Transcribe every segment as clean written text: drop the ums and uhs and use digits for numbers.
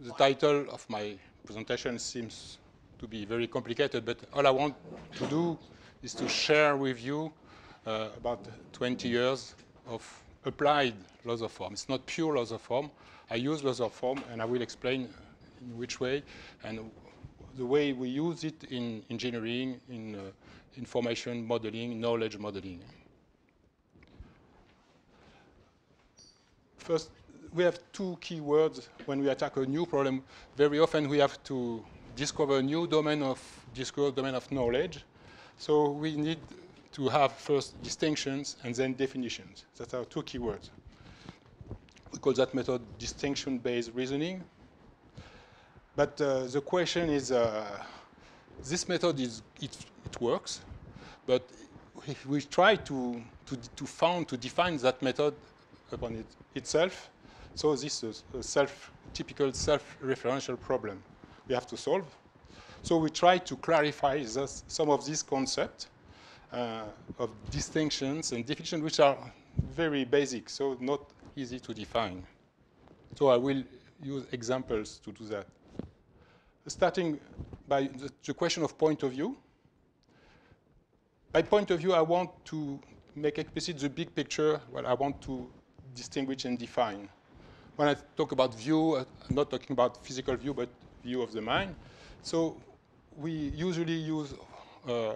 the title of my presentation seems to be very complicated, but all I want to do is to share with you about 20 years of applied laws of form. It's not pure laws of form. I use laws of form, and I will explain in which way, and the way we use it in engineering, in information modeling, knowledge modeling. First, we have two key words when we attack a new problem. Very often we have to discover a new domain of knowledge. So we need to have first distinctions and then definitions. That's our two key words. We call that method distinction-based reasoning. But the question is, this method it works, but we try to define that method upon itself. So this is a typical self-referential problem we have to solve. So we try to clarify some of these concepts of distinctions and definitions, which are very basic, so not easy to define. So I will use examples to do that. Starting by the question of point of view. By point of view, I want to make explicit the big picture, what I want to distinguish and define. When I talk about view, I'm not talking about physical view, but view of the mind. So we usually use a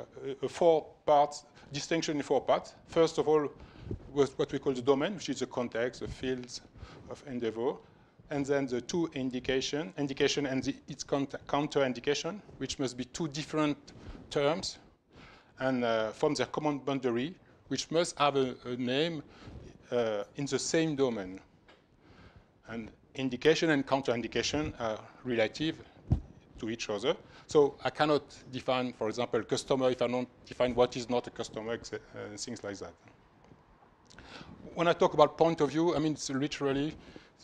distinction in 4 parts. First of all, what we call the domain, which is the context, the fields of endeavor, and then the two indication and its counter indication, which must be two different terms, and from their common boundary, which must have a name in the same domain. And indication and counter-indication are relative to each other. So I cannot define, for example, customer if I don't define what is not a customer, things like that. When I talk about point of view, I mean it's literally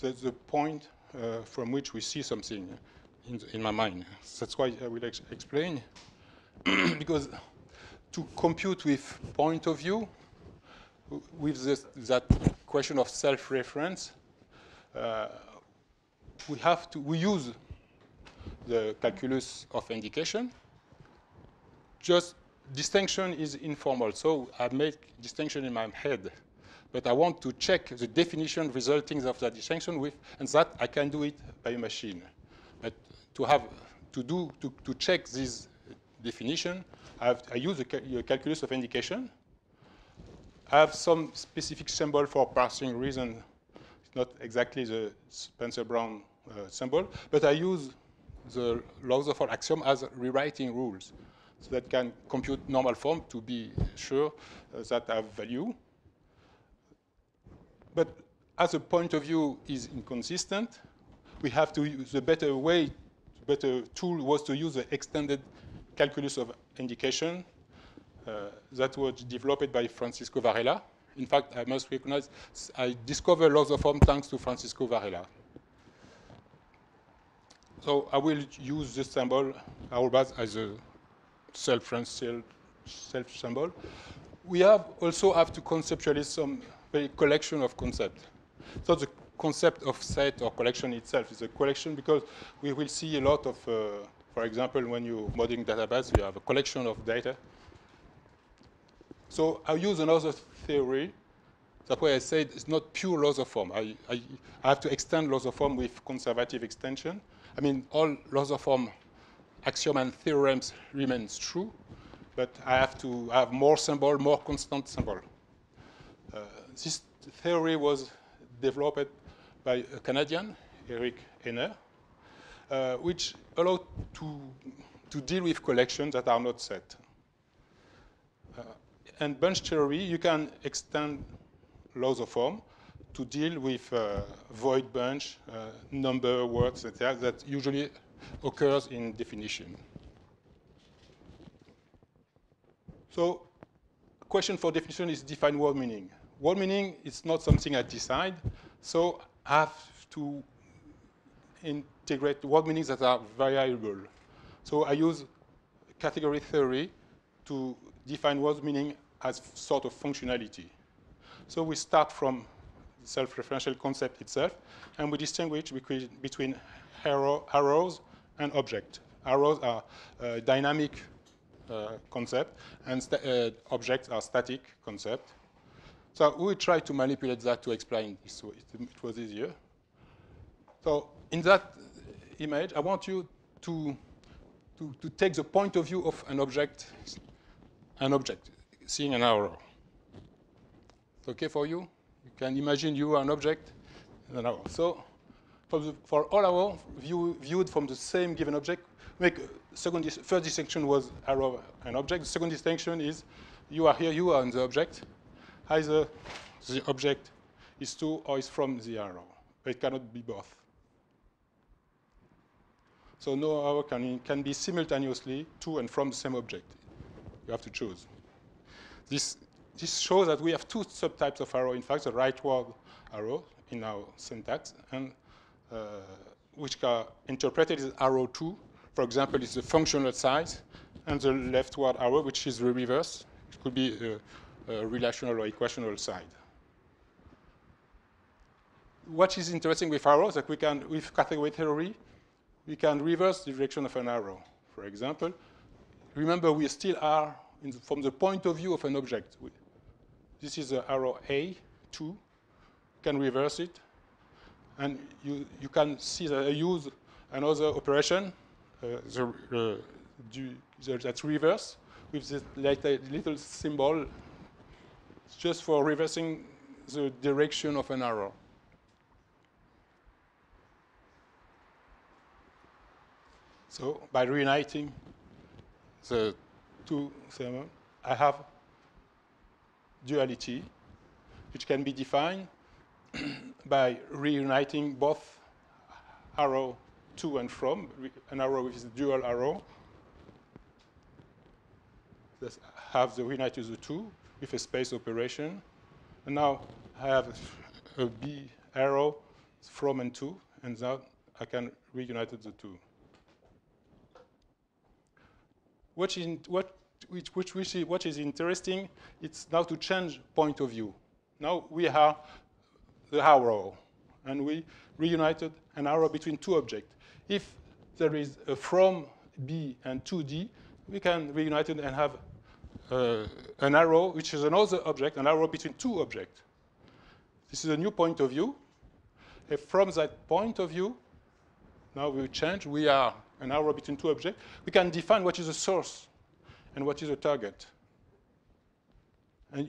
the point from which we see something in my mind. That's why I will explain. Because to compute with point of view, with that question of self-reference, we use the calculus of indication. Just distinction is informal, so I make distinction in my head, but I want to check the definition resulting of that distinction and that I can do it by a machine. But to check this definition, I use a calculus of indication. I have some specific symbol for parsing reason. It's not exactly the Spencer-Brown symbol, but I use the laws of form axiom as rewriting rules, so that can compute normal form to be sure that I have value. But as a point of view is inconsistent, we have to use the better tool was to use the extended calculus of indication that was developed by Francisco Varela. In fact, I must recognize I discovered laws of form thanks to Francisco Varela. So I will use this symbol, arrobas, as a self-referential symbol. We also have to conceptualize some very collection of concepts. So the concept of set or collection itself is a collection because we will see a lot of, for example, when you're modeling database, you have a collection of data. So I use another theory. That's why I said it's not pure laws of form. I have to extend laws of form with conservative extension. I mean, all laws of form, axiom and theorems remains true, but I have to have more symbol, more constant symbol. This theory was developed by a Canadian, Eric Hehner, which allowed to deal with collections that are not set. And bunch theory, you can extend laws of form to deal with void bunch, number words, etc., that usually occurs in definition. So, question for definition is define word meaning. Word meaning is not something I decide, so I have to integrate word meanings that are variable. So I use category theory to define word meaning as sort of functionality. So we start from the self-referential concept itself, and we distinguish between arrows and object. Arrows are dynamic concept, and objects are static concept. So we try to manipulate that to explain this, so it was easier. So in that image, I want you to take the point of view of an object, seeing an arrow. It's okay for you? You can imagine you are an object and an arrow. So for all arrows viewed from the same given object, first distinction was arrow and object. The second distinction is you are here, you are in the object. Either the object is to or is from the arrow. But it cannot be both. So no arrow can be simultaneously to and from the same object. You have to choose. This shows that we have two subtypes of arrow. In fact, the rightward arrow in our syntax, and which are interpreted as arrow 2. For example, it's the functional size, and the leftward arrow, which is the reverse. It could be a relational or equational side. What is interesting with arrows that we can, with category theory, we can reverse the direction of an arrow. For example, remember we still are from the point of view of an object. This is the arrow A2. You can reverse it, and you can see that I use another operation that's reverse with this little symbol just for reversing the direction of an arrow. So by reuniting the two segments, I have duality, which can be defined by reuniting both arrow to and from, an arrow with a dual arrow. Let's have the reunite the two with a space operation. And now I have a B arrow from and to, and now I can reunite the two. What is interesting, it's now to change point of view. Now we have the arrow, and we reunited an arrow between two objects. If there is a from B and to D, we can reunite it and have an arrow, which is another object, an arrow between two objects. This is a new point of view. If from that point of view, now we change, we are an arrow between two objects, we can define what is the source and what is the target. And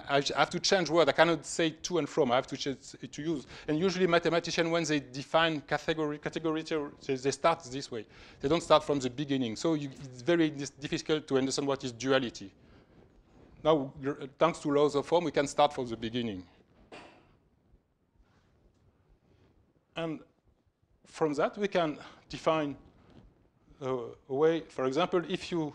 I have to change word. I cannot say to and from. I have to use. And usually mathematicians, when they define category, they start this way. They don't start from the beginning. So it's very difficult to understand what is duality. Now, thanks to laws of form, we can start from the beginning. And from that, we can define a way. For example, if you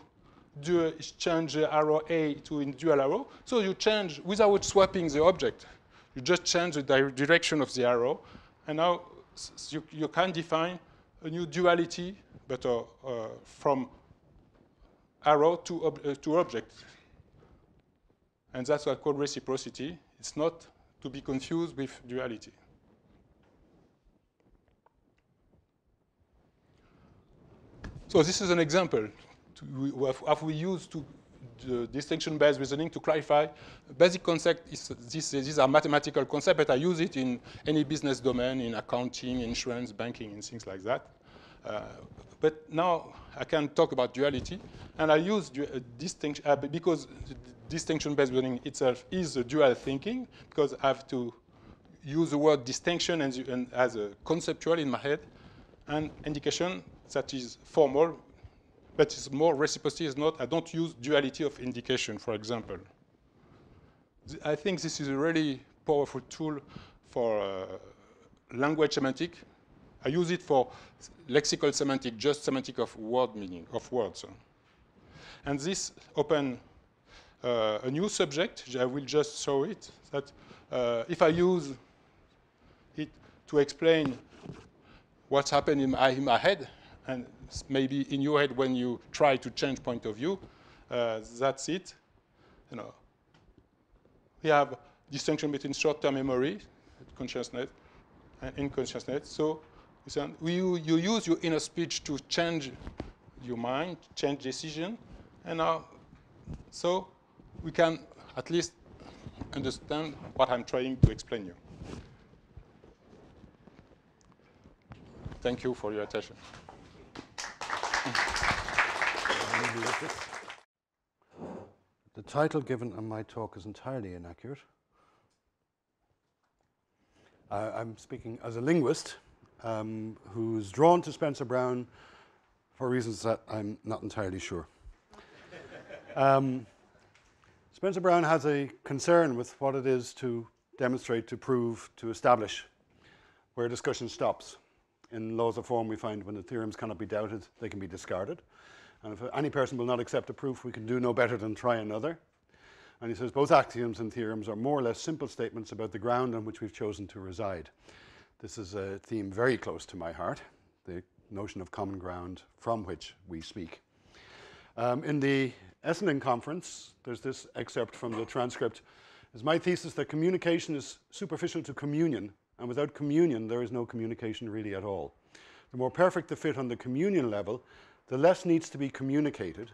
change the arrow A to a dual arrow, so you change without swapping the object. You just change the direction of the arrow, and now you can define a new duality, but from arrow to object. And that's what I call reciprocity. It's not to be confused with duality. So this is an example. Have we used the distinction-based reasoning to clarify basic concept? These are mathematical concepts, but I use it in any business domain, in accounting, insurance, banking, and things like that. But now I can talk about duality, and I use distinction because distinction-based reasoning itself is a dual thinking, because I have to use the word distinction and as a conceptual in my head, and indication that is formal, but it's more reciprocity is not. I don't use duality of indication, for example. I think this is a really powerful tool for language semantic. I use it for lexical semantic, just semantic of word meaning, of words. And this opens a new subject. I will just show it. That if I use it to explain what's happened in my head, and maybe in your head when you try to change point of view, that's it. You know, we have distinction between short-term memory, consciousness, and unconsciousness. So You use your inner speech to change your mind, change decision, and so we can at least understand what I'm trying to explain you. Thank you for your attention. The title given on my talk is entirely inaccurate. I'm speaking as a linguist who's drawn to Spencer Brown for reasons that I'm not entirely sure. Spencer Brown has a concern with what it is to demonstrate, to prove, to establish, where discussion stops. In laws of form, we find when the theorems cannot be doubted, they can be discarded. And if any person will not accept a proof, we can do no better than try another. And he says both axioms and theorems are more or less simple statements about the ground on which we've chosen to reside. This is a theme very close to my heart, the notion of common ground from which we speak. In the Essendon conference, there's this excerpt from the transcript. It's my thesis that communication is superficial to communion, and without communion, there is no communication really at all. The more perfect the fit on the communion level, the less needs to be communicated,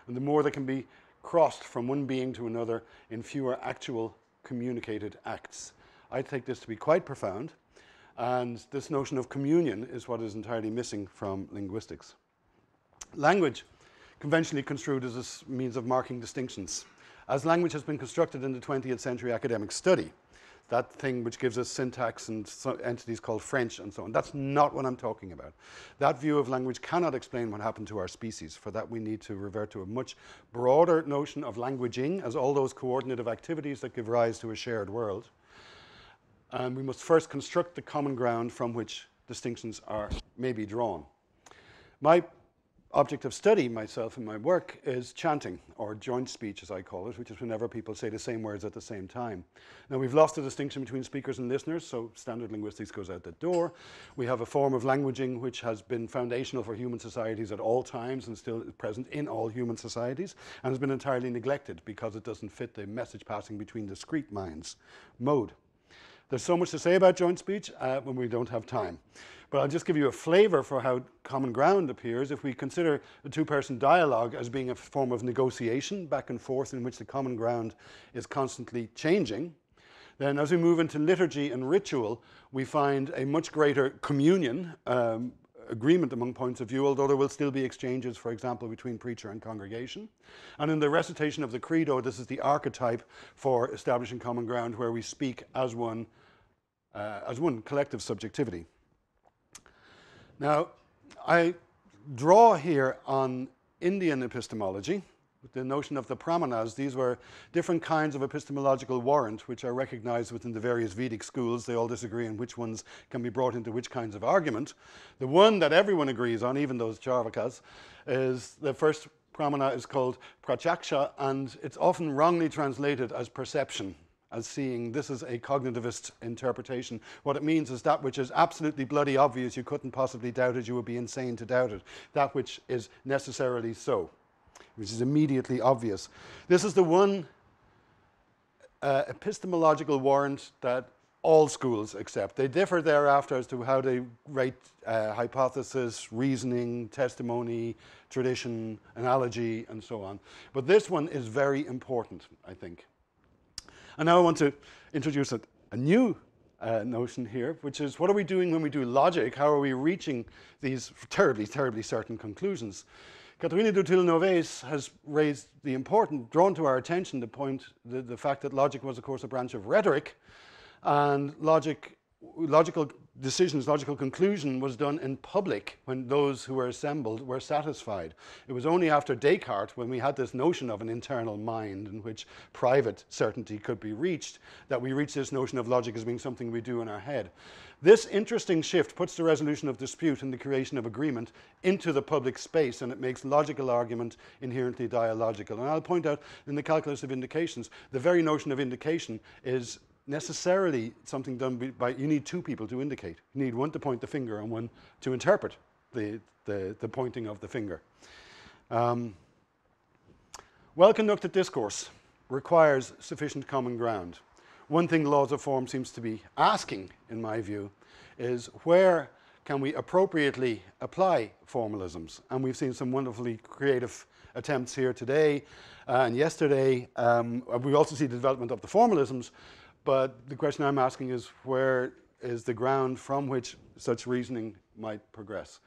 and the more that can be crossed from one being to another in fewer actual communicated acts. I take this to be quite profound, and this notion of communion is what is entirely missing from linguistics. Language, conventionally construed as a means of marking distinctions. As language has been constructed in the 20th century academic study, that thing which gives us syntax and entities called French and so on. That's not what I'm talking about. That view of language cannot explain what happened to our species. For that, we need to revert to a much broader notion of languaging as all those coordinative activities that give rise to a shared world. And we must first construct the common ground from which distinctions may be drawn. My object of study, myself and my work, is chanting, or joint speech as I call it, which is whenever people say the same words at the same time. Now, we've lost the distinction between speakers and listeners, so standard linguistics goes out the door. We have a form of languaging which has been foundational for human societies at all times and still is present in all human societies, and has been entirely neglected because it doesn't fit the message passing between discrete minds mode. There's so much to say about joint speech when we don't have time. But I'll just give you a flavor for how common ground appears. If we consider a two-person dialogue as being a form of negotiation back and forth in which the common ground is constantly changing, then as we move into liturgy and ritual, we find a much greater communion, agreement among points of view, although there will still be exchanges, for example, between preacher and congregation. And in the recitation of the credo, this is the archetype for establishing common ground, where we speak as one collective subjectivity. Now, I draw here on Indian epistemology, with the notion of the pramanas. These were different kinds of epistemological warrant, which are recognized within the various Vedic schools. They all disagree on which ones can be brought into which kinds of argument. The one that everyone agrees on, even those Charvakas, is the first pramana is called prachaksha, and it's often wrongly translated as perception, as seeing. This is a cognitivist interpretation. What it means is that which is absolutely bloody obvious, you couldn't possibly doubt it, you would be insane to doubt it. That which is necessarily so, which is immediately obvious. This is the one epistemological warrant that all schools accept. They differ thereafter as to how they rate hypothesis, reasoning, testimony, tradition, analogy, and so on. But this one is very important, I think. And now I want to introduce a new notion here, which is, what are we doing when we do logic? How are we reaching these terribly, terribly certain conclusions? Catherine Dutil-Noves has drawn to our attention the fact that logic was, of course, a branch of rhetoric, and logical decisions, logical conclusion was done in public when those who were assembled were satisfied. It was only after Descartes, when we had this notion of an internal mind in which private certainty could be reached, that we reached this notion of logic as being something we do in our head. This interesting shift puts the resolution of dispute and the creation of agreement into the public space, and it makes logical argument inherently dialogical. And I'll point out, in the calculus of indications, the very notion of indication is necessarily something done by, you need two people to indicate. You need one to point the finger and one to interpret the pointing of the finger. Well-conducted discourse requires sufficient common ground. One thing laws of form seems to be asking, in my view, is where can we appropriately apply formalisms? And we've seen some wonderfully creative attempts here today and yesterday. We also see the development of the formalisms, but the question I'm asking is, where is the ground from which such reasoning might progress?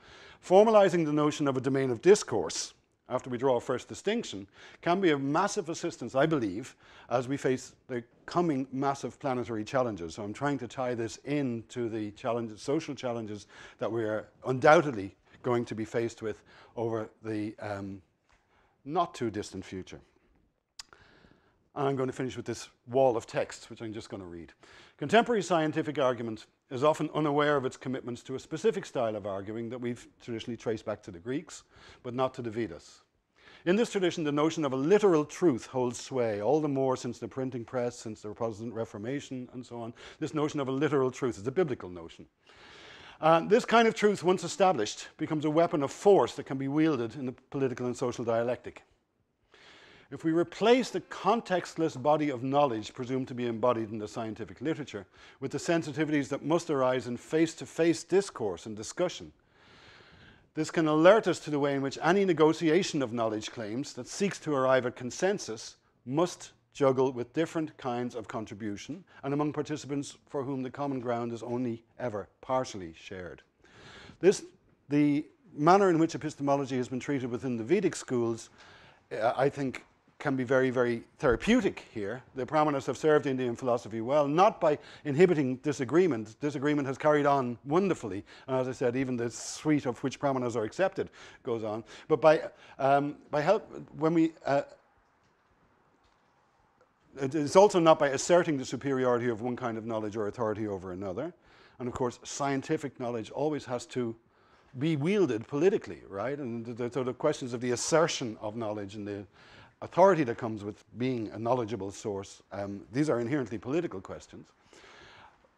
Formalizing the notion of a domain of discourse, after we draw our first distinction, can be of massive assistance, I believe, as we face the coming massive planetary challenges. So I'm trying to tie this into the challenges, social challenges that we are undoubtedly going to be faced with over the not too distant future. And I'm going to finish with this wall of text, which I'm just going to read. Contemporary scientific argument is often unaware of its commitments to a specific style of arguing that we've traditionally traced back to the Greeks, but not to the Vedas. In this tradition, the notion of a literal truth holds sway, all the more since the printing press, since the Protestant Reformation, and so on. This notion of a literal truth is a biblical notion. This kind of truth, once established, becomes a weapon of force that can be wielded in the political and social dialectic. If we replace the contextless body of knowledge presumed to be embodied in the scientific literature with the sensitivities that must arise in face-to-face discourse and discussion, this can alert us to the way in which any negotiation of knowledge claims that seeks to arrive at consensus must juggle with different kinds of contribution and among participants for whom the common ground is only ever partially shared. The manner in which epistemology has been treated within the Vedic schools, I think, can be very, very therapeutic here. The Brahmanas have served Indian philosophy well, not by inhibiting disagreement. Disagreement has carried on wonderfully. And as I said, even the suite of which Brahmanas are accepted goes on. But it's also not by asserting the superiority of one kind of knowledge or authority over another. And of course, scientific knowledge always has to be wielded politically, right? And the sort of questions of the assertion of knowledge and the authority that comes with being a knowledgeable source, these are inherently political questions.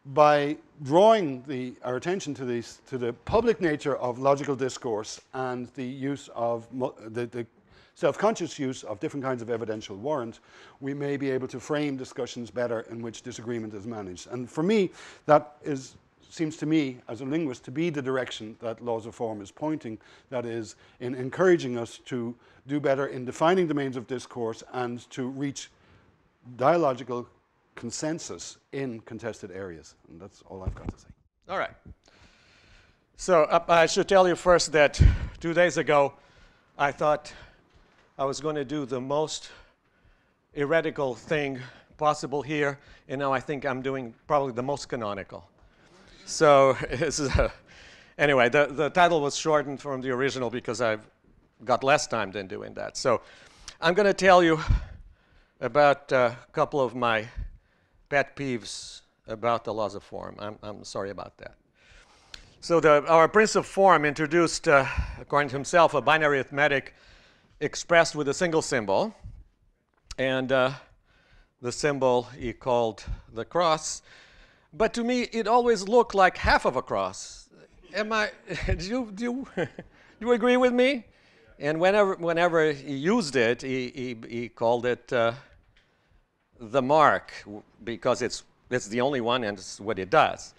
By drawing our attention to the public nature of logical discourse and the use of the self-conscious use of different kinds of evidential warrant, we may be able to frame discussions better in which disagreement is managed. And for me, that seems to me, as a linguist, to be the direction that Laws of Form is pointing, that is, in encouraging us to do better in defining domains of discourse and to reach dialogical consensus in contested areas. And that's all I've got to say. All right. So I should tell you first that 2 days ago, I thought I was going to do the most heretical thing possible here, and now I think I'm doing probably the most canonical. So anyway, the title was shortened from the original because I've got less time than doing that. So I'm going to tell you about a couple of my pet peeves about the laws of form. I'm sorry about that. So our Prince of Form introduced, according to himself, a binary arithmetic expressed with a single symbol. And the symbol he called the cross. But to me, it always looked like half of a cross. Do you agree with me? And whenever he used it, he called it the mark, because it's the only one and it's what it does.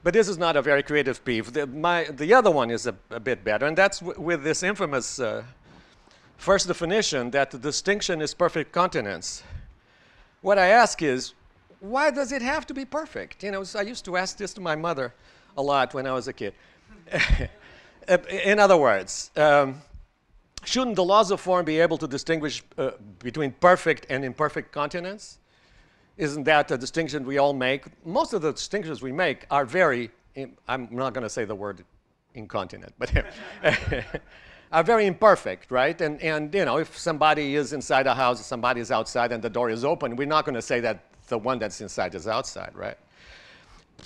But this is not a very creative peeve. The other one is a bit better, and that's with this infamous first definition that the distinction is perfect continence. What I ask is, why does it have to be perfect? You know, I used to ask this to my mother a lot when I was a kid. In other words, shouldn't the laws of form be able to distinguish between perfect and imperfect continents? Isn't that a distinction we all make? Most of the distinctions we make are very, I'm not going to say the word incontinent, but are very imperfect, right? And you know, if somebody is inside a house, somebody is outside, and the door is open, we're not going to say that the one that's inside is outside, right?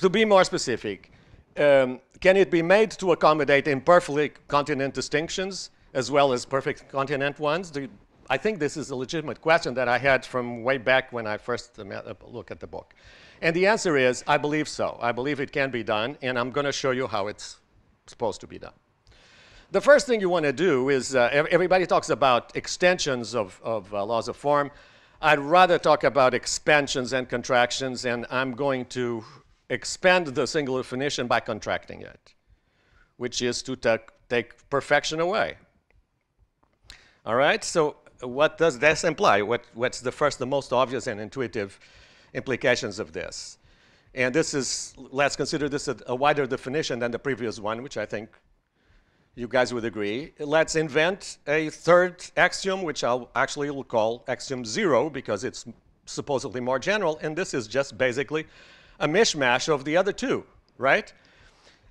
To be more specific, can it be made to accommodate imperfect continent distinctions as well as perfect continent ones? I think this is a legitimate question that I had from way back when I first looked at the book. And the answer is, I believe so. I believe it can be done, and I'm going to show you how it's supposed to be done. The first thing you want to do is, everybody talks about extensions of laws of form. I'd rather talk about expansions and contractions, and I'm going to expand the single definition by contracting it. which is to take perfection away. All right, so what does this imply? What's the most obvious and intuitive implications of this? And this is, let's consider this a wider definition than the previous one, which I think you guys would agree. Let's invent a third axiom, which I'll actually will call axiom 0, because it's supposedly more general. And this is just basically a mishmash of the other two, right?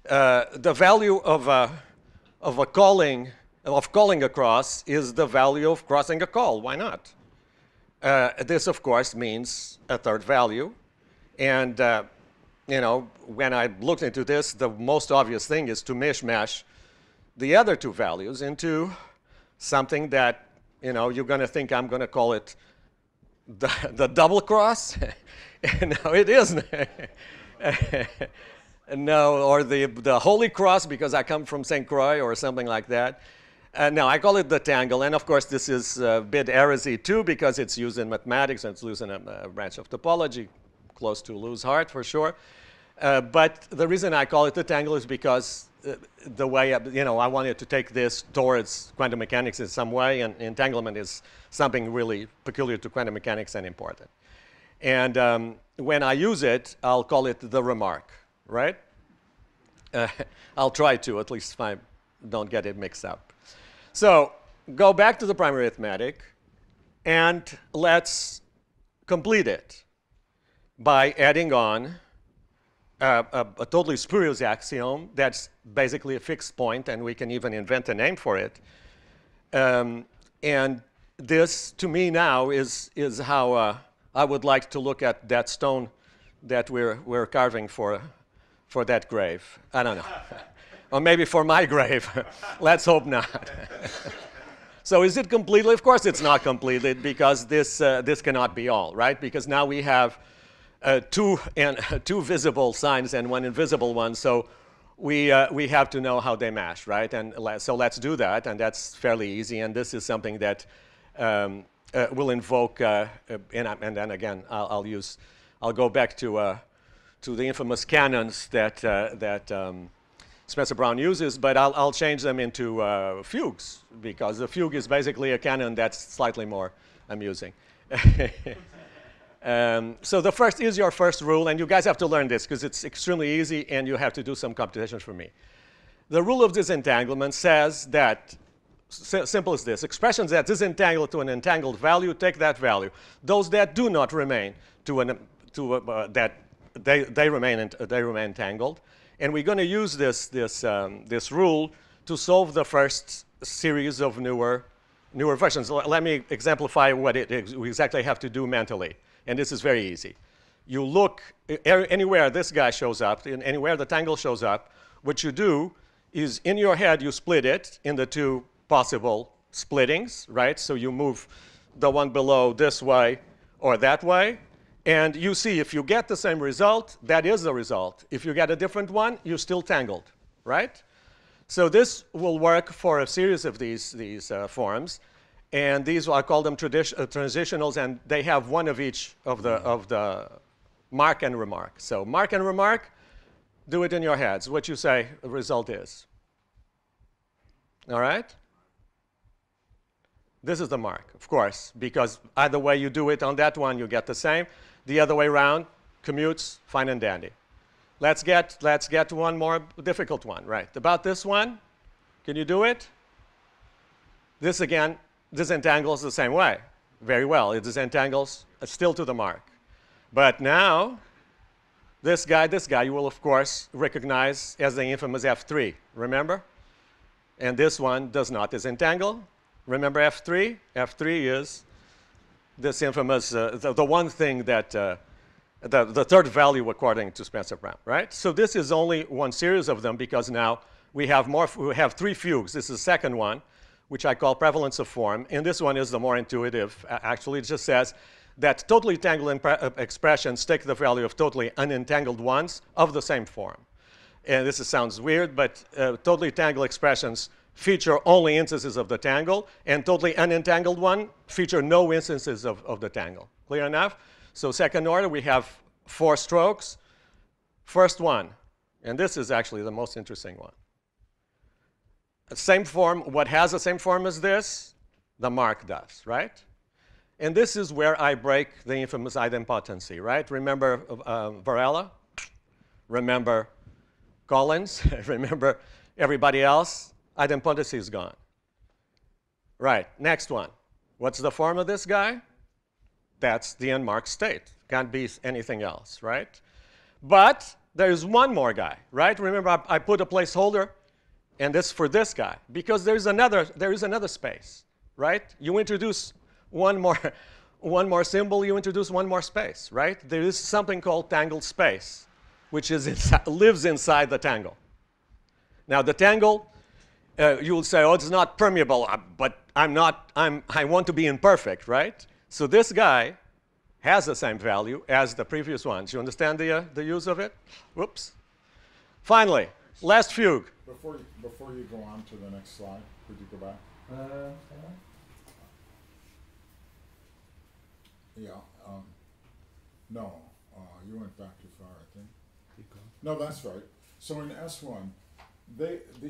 The value of calling across is the value of crossing a call. Why not? This, of course, means a third value. And you know, when I looked into this, the most obvious thing is to mishmash the other two values into something that, you know, you're going to think I'm going to call it the double cross. No, it isn't. No, or the Holy Cross, because I come from St. Croix or something like that. No, I call it the tangle. And of course, this is a bit heresy too, because it's used in mathematics and it's used in a branch of topology, close to Lewis Hart for sure. But the reason I call it the tangle is because the way, you know, I wanted to take this towards quantum mechanics in some way, and entanglement is something really peculiar to quantum mechanics and important. And when I use it, I'll call it the remark, right? I'll try to, at least if I don't get it mixed up. So go back to the primary arithmetic, and let's complete it by adding on a totally spurious axiom that's basically a fixed point, and we can even invent a name for it. And this, to me now, is how I would like to look at that stone that we're carving for that grave. I don't know. Or maybe for my grave. Let's hope not. So is it completely? Of course it's not completed, because this cannot be all, right? Because now we have two visible signs and one invisible one, so we have to know how they match, right? And so let's do that, and that's fairly easy. And this is something that will invoke, and then again, I'll go back to the infamous canons that Spencer Brown uses, but I'll change them into fugues, because the fugue is basically a canon that's slightly more amusing. So the first is your first rule, and you guys have to learn this because it's extremely easy, and you have to do some computations for me. The rule of disentanglement says that, simple as this, expressions that disentangle to an entangled value take that value. Those that do not remain they remain entangled, and we're going to use this rule to solve the first series of newer functions. Let me exemplify what we exactly have to do mentally. And this is very easy. You look anywhere this guy shows up, anywhere the tangle shows up, what you do is in your head you split it in the two possible splittings, right? So you move the one below this way or that way, and you see if you get the same result, that is the result. If you get a different one, you're still tangled, right? So this will work for a series of these forms. And these, I call them transitionals, and they have one of each of the mark and remark. So mark and remark, do it in your heads. What you say the result is. All right? This is the mark, of course, because either way you do it on that one, you get the same. The other way around, commutes, fine and dandy. Let's get one more difficult one, right? About this one, can you do it? This again disentangles the same way. Very well, it disentangles still to the mark. But now, this guy you will of course recognize as the infamous F3, remember? And this one does not disentangle. Remember F3? F3 is this infamous, the one thing that, the third value according to Spencer Brown, right? So this is only one series of them, because now we have three fugues. This is the second one, which I call prevalence of form. And this one is the more intuitive. Actually, it just says that totally tangled expressions take the value of totally unentangled ones of the same form. And this sounds weird, but totally tangled expressions feature only instances of the tangle, and totally unentangled one feature no instances of the tangle. Clear enough? So second order, we have 4 strokes. First one, and this is actually the most interesting one. Same form. What has the same form as this? The mark does, right? And this is where I break the infamous idempotency, right? Remember Varela? Remember Collins? Remember everybody else? Idempotency is gone. Right, next one. What's the form of this guy? That's the unmarked state. Can't be anything else, right? But there's one more guy, right? Remember, I put a placeholder, and this for this guy, because there is another space, right? You introduce one more symbol, you introduce one more space, right? There is something called tangled space, which lives inside the tangle. Now, the tangle, you will say, oh, it's not permeable, but I want to be imperfect, right? So this guy has the same value as the previous ones. You understand the use of it? Whoops. Finally, last fugue. Before you go on to the next slide, could you go back? Yeah. No, you went back too far, I think. Keep going. No, that's right. So in S1,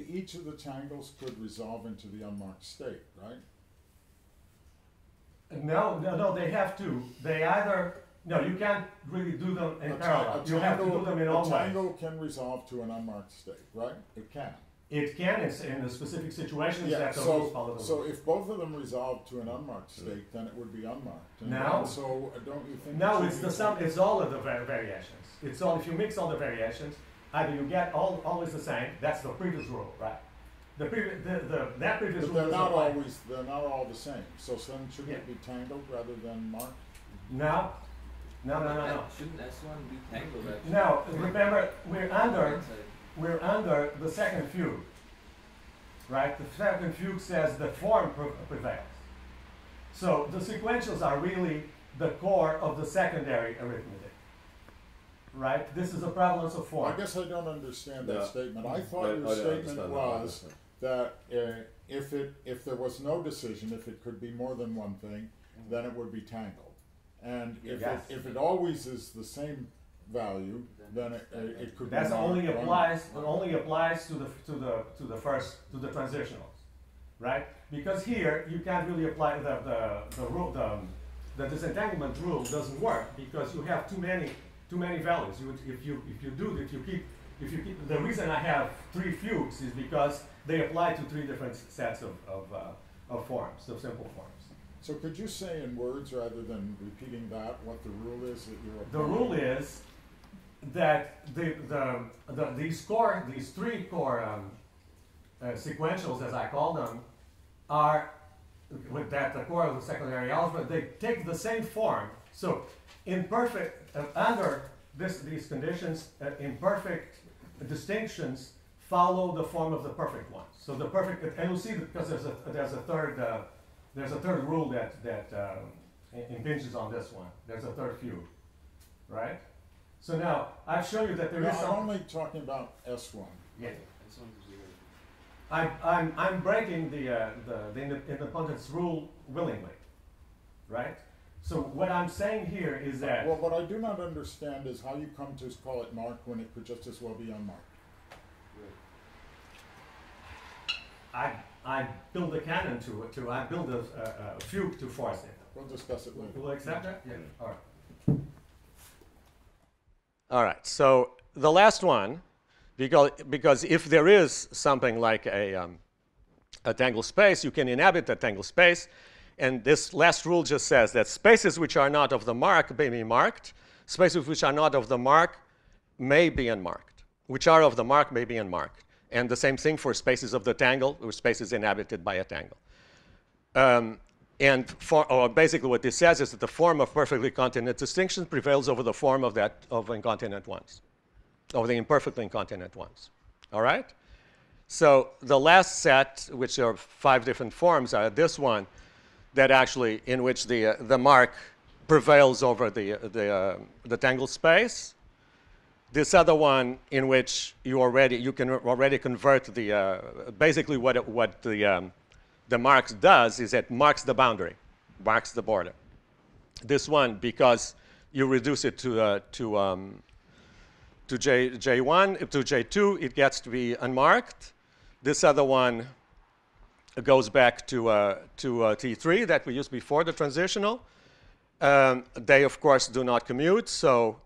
each of the tangles could resolve into the unmarked state, right? No, they have to. They either, no, you can't really do them in parallel. You have to do them in all ways. A tangle can resolve to an unmarked state, right? It can. It can in the specific situations Yeah, that the rules follow. so if both of them resolve to an unmarked state, then it would be unmarked. And Now, so don't you think? No, it's the sum. It's all of the variations. It's all. If you mix all the variations, either you get always the same. That's the previous rule, right? That previous But rule. they're not always. They're not all the same. So then shouldn't it be tangled rather than marked? No. Shouldn't S1 be tangled actually? No, remember we're under the second fugue, right? The second fugue says the form prevails. So the sequentials are really the core of the secondary arithmetic, right? This is a prevalence of form. I guess I don't understand that No. statement. I thought your statement was that if there was no decision, if it could be more than one thing, then it would be tangled. And if it always is the same value, then it could That be only applies to the transitionals, right? Because here you can't really apply the rule. The disentanglement rule doesn't work because you have too many values. If you keep the reason I have 3 fugues is because they apply to 3 different sets of forms, of simple forms. So could you say in words rather than repeating that what the rule is that you're applying? The rule is that these 3 core sequentials, as I call them, are with that the core of the secondary algebra. They take the same form. So imperfect under these conditions, imperfect distinctions follow the form of the perfect ones. So the perfect, and you'll see because there's a third rule that impinges on this one. There's a third fugue, right? So now I've shown you that there is I'm some. only talking about S1. Yeah. S1 is 0. I'm breaking the independence rule willingly, right? So what I'm saying here is that. Well, what I do not understand is how you come to call it marked when it could just as well be unmarked. I build a canon to it. I build a fugue to force it. We'll discuss it later. Will you accept that? Yeah. All right. All right. So the last one, because if there is something like a tangled space, you can inhabit that tangled space. And this last rule just says that spaces which are not of the mark may be marked. Spaces which are not of the mark may be unmarked. Which are of the mark may be unmarked. And the same thing for spaces of the tangle, or spaces inhabited by a tangle. Basically what this says is that the form of perfectly continent distinctions prevails over the form of incontinent ones, of the imperfectly incontinent ones. All right? So the last set, which are 5 different forms, are this one that actually, in which the mark prevails over the tangled space. This other one in which you can already convert basically what the marks does is it marks the boundary, marks the border. This one, because you reduce it to J1, to J2, it gets to be unmarked. This other one, goes back to T3 that we used before the transitional. They, of course, do not commute, so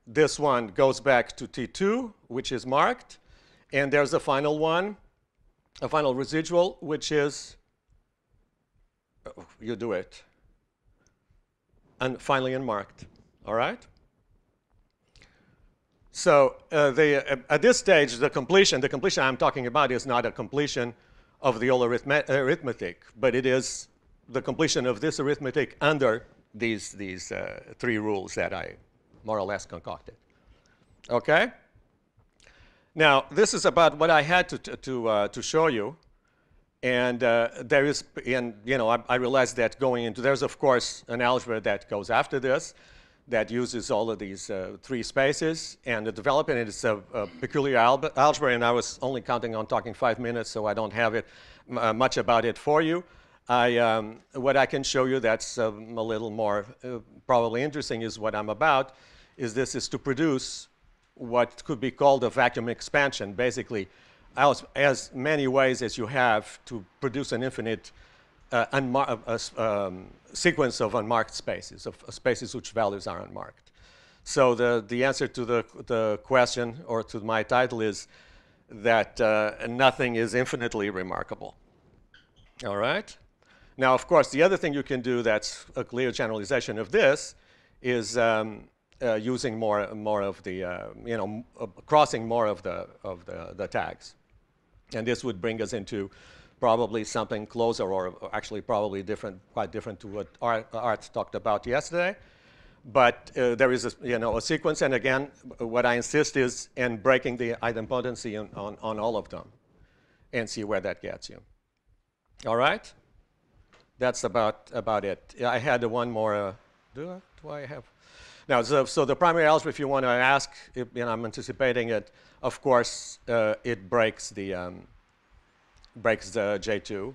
this one goes back to T2, which is marked. And there's a final one, a final residual, which is, you do it, and finally unmarked, all right? So at this stage, the completion I'm talking about is not a completion of the whole arithmetic, but it is the completion of this arithmetic under these three rules that I more or less concocted. Okay? Now, this is about what I had to show you. And there is, and you know, I realized that going into, there's of course an algebra that goes after this that uses all of these three spaces, and the development is a peculiar algebra, and I was only counting on talking 5 minutes, so I don't have it much about it for you. What I can show you that's a little more probably interesting is what I'm about, is this is to produce what could be called a vacuum expansion, basically as many ways as you have to produce an infinite sequence of unmarked spaces, of spaces whose values are unmarked. So the answer to the question, or to my title, is that nothing is infinitely remarkable. All right? Now, of course, the other thing you can do that's a clear generalization of this is using more of the, crossing more of the tags. And this would bring us into probably something closer, or actually probably quite different to what Art talked about yesterday. But there is a sequence, and again, what I insist is in breaking the idempotency on all of them, and see where that gets you. All right? That's about it. I had one more. Do I have? Now, so the primary algebra, if you want to ask, I'm anticipating it. Of course, it breaks the J2,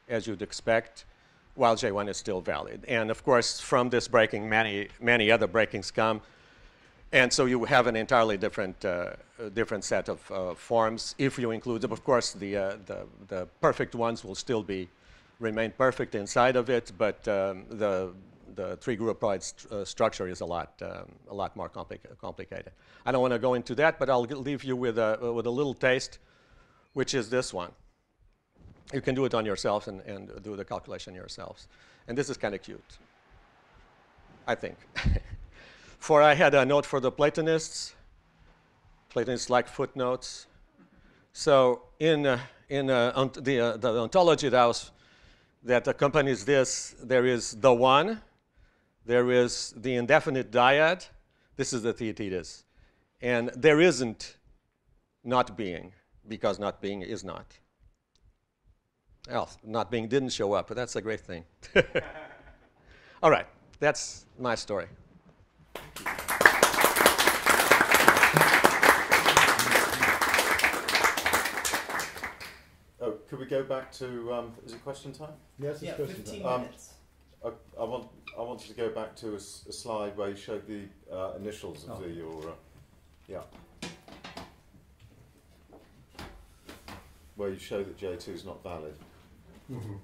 as you'd expect, while J1 is still valid. And of course, from this breaking, many other breakings come, and so you have an entirely different set of forms if you include them. Of course, the perfect ones will still remain perfect inside of it, but the three-groupoid structure is a lot more complicated. I don't want to go into that, but I'll leave you with a little taste, which is this one. You can do it on yourselves and do the calculation yourselves. And this is kind of cute, I think. For I had a note for the Platonists. Platonists like footnotes. So in the ontology that accompanies this, there is the one. There is the indefinite dyad. This is the theaetetus. And there isn't not being, because not being is not. Well, not being didn't show up, but that's a great thing. All right, that's my story. Oh, could we go back to, is it question time? Yes, it's question 15 time. minutes. I wanted to go back to a slide where you showed the initials of where you show that J2 is not valid. Mm-hmm.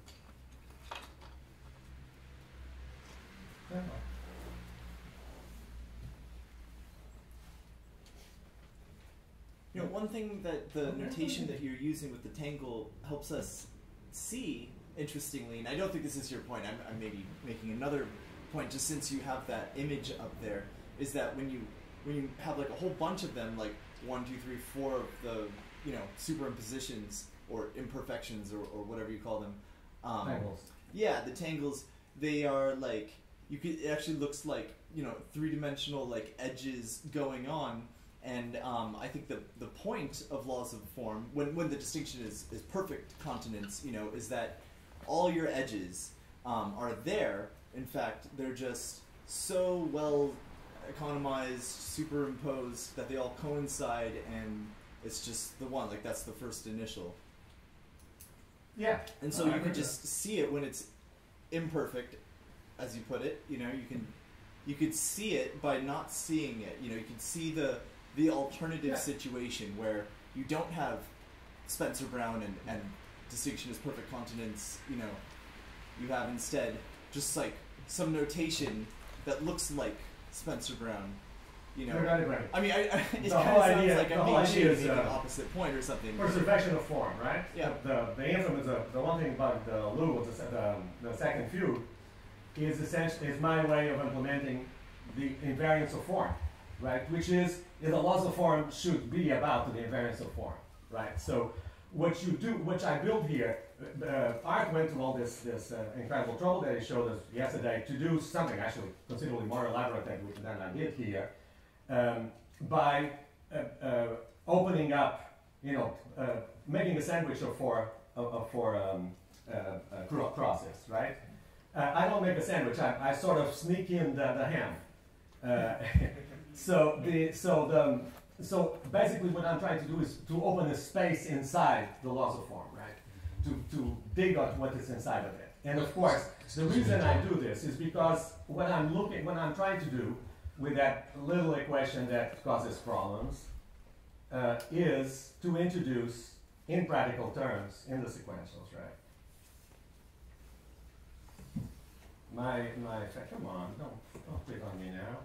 One thing that the notation that you're using with the tangle helps us see, interestingly, and I don't think this is your point, I'm maybe making another point, just since you have that image up there, is that when you have like a whole bunch of them, like 1, 2, 3, 4 of the superimpositions or imperfections or whatever you call them, tangles. Yeah, the tangles, they are like, it actually looks like three-dimensional like edges going on. And I think the point of laws of form, when the distinction is perfect continents, is that all your edges are there. In fact, they're just so well economized, superimposed, that they all coincide, and it's just the one. Like, that's the first initial. Yeah. And so you can just see it when it's imperfect, as you put it. You could see it by not seeing it. You can see the alternative situation where you don't have Spencer Brown and distinction as perfect continents, you know, you have instead just like some notation that looks like Spencer Brown. You know, Right. I mean, it kind of idea- sounds like the I'm whole being idea is, shady at the opposite point or something. Preservation of form, right? Yeah. The infamous, the one thing about the Leao, the second fugue, is essentially my way of implementing the invariance of form, right? Which is the laws of form should be about the invariance of form, right? So what you do, which I built here, Art went through all this incredible trouble that he showed us yesterday to do something actually considerably more elaborate than I did here, by opening up, you know, making a sandwich of four crosses, right? I don't make a sandwich. I sort of sneak in the ham. So basically, what I'm trying to do is to open a space inside the laws of form, right? To dig out what is inside of it. And of course, the reason I do this is because what I'm trying to do with that little equation that causes problems is to introduce in practical terms in the sequentials, right? Come on, don't pick on me now.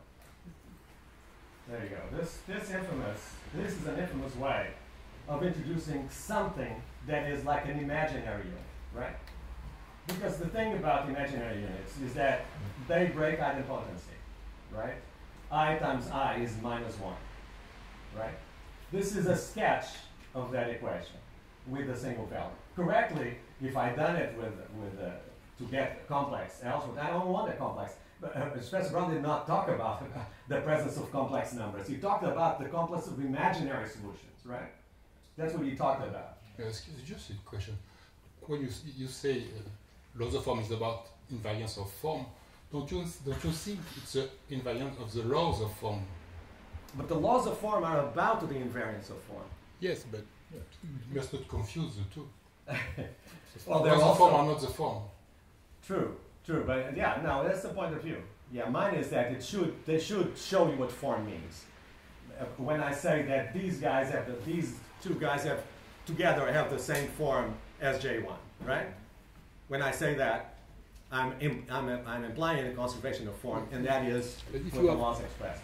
There you go. This is an infamous way of introducing something that is like an imaginary unit, right? Because the thing about imaginary units is that they break idempotency, right? I times I is -1, right? This is a sketch of that equation with a single value. Correctly, if I done it to get complex algebra, I don't want a complex. But Spencer Brown did not talk about the presence of complex numbers. He talked about the complex of imaginary solutions, right? That's what he talked about. Excuse me, just a question. When you say laws of form is about invariance of form, don't you think it's an invariance of the laws of form? But the laws of form are about the invariance of form. Yes, but you must not confuse the two. Well, laws of form are not the form. True, but yeah, no, that's the point of view. Yeah, mine is that they should show you what form means. When I say that these two guys together have the same form as J1, right? When I say that, I'm implying a conservation of form, and that is what the laws express.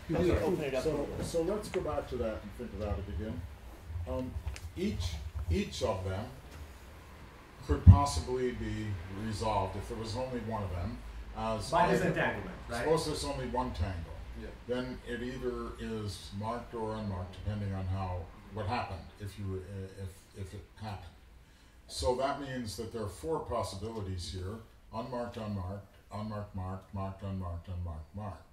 So let's go back to that and think about it again. Each of them could possibly be resolved if there was only one of them. By disentanglement, right? Suppose there's only one tangle. Yeah. Then it either is marked or unmarked, depending on what happened, if it happened. So that means that there are four possibilities here: unmarked, unmarked, unmarked, marked, marked, unmarked, unmarked, marked.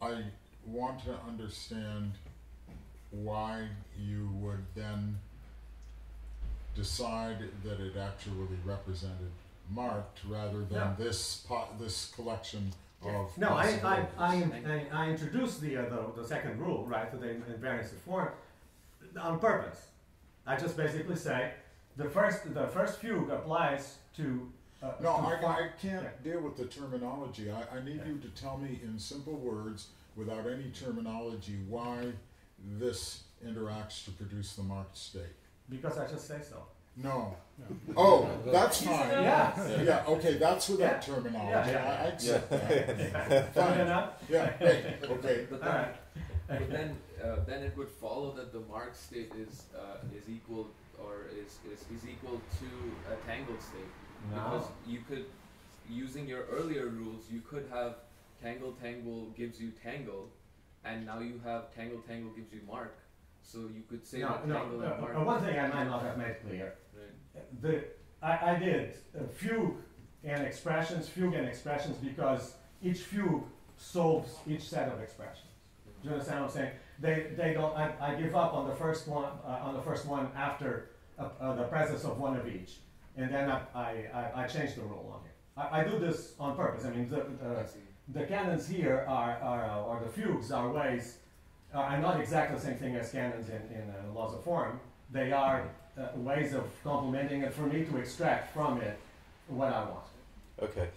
I want to understand why you would then decide that it actually represented marked rather than this collection of. No, I introduced the second rule, right, to the invariance of form, on purpose. I just basically say the first fugue applies to. I can't deal with the terminology. I need you to tell me in simple words, without any terminology, why this interacts to produce the marked state. Because I just say so. No. Oh, that's fine. Yeah. Okay, that's without terminology. Yeah. I accept that. Fine. Yeah. Hey, okay. But then it would follow that the marked state is equal is equal to a tangled state. No. Because you could, using your earlier rules, you could have tangle gives you tangle, and now you have tangle gives you mark. So you could say tangle and mark. One thing I might not have made clear. Right. I did fugue and expressions because each fugue solves each set of expressions. Do you understand what I'm saying? They don't. I give up on the first one after the presence of one of each, and then I change the rule on it. I do this on purpose. I mean, the canons here or the fugues are ways. Are not exactly the same thing as canons in laws of form. They are ways of complementing it for me to extract from it what I want. Okay.